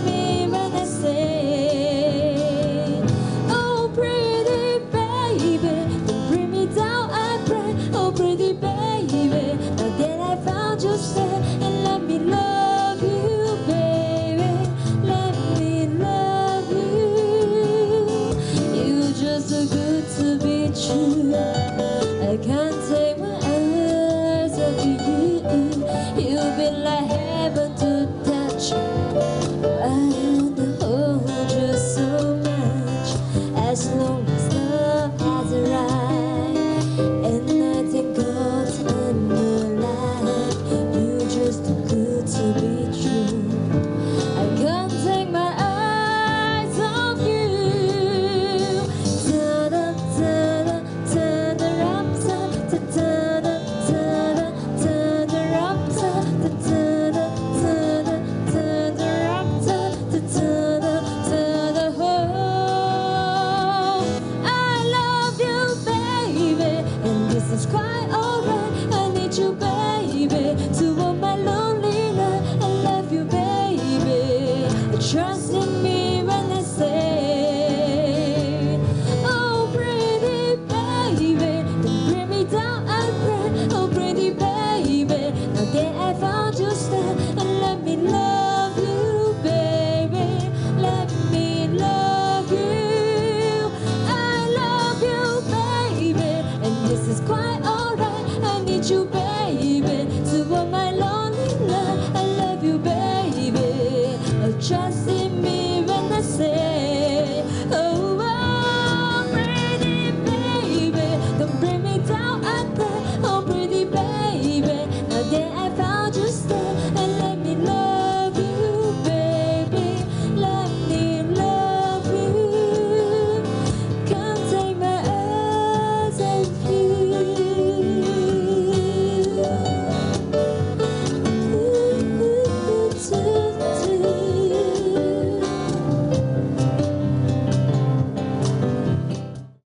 me when I say, oh pretty baby, don't bring me down, I pray. Oh pretty baby, now that I found you, stay and let me love you, baby. Let me love you. You just so good to be true. I can't take my eyes off you. You've been like heaven to touch. I wanna hold you so much. As long as love has arrived and nothing goes unalive. You just too good to be true. I can't take my eyes off you. Ta-da, ta-da, ta-da-ram-ta, ta-ta-da, ta-da, ta-da-ram-ta, ta-ta-da, ta-da, ta-da-ram-ta, ta-ta-da, ta-da-ho. I love you, baby, and this is quite alright. I need you, baby, to warm my lonely night. I love you, baby. Trust in me.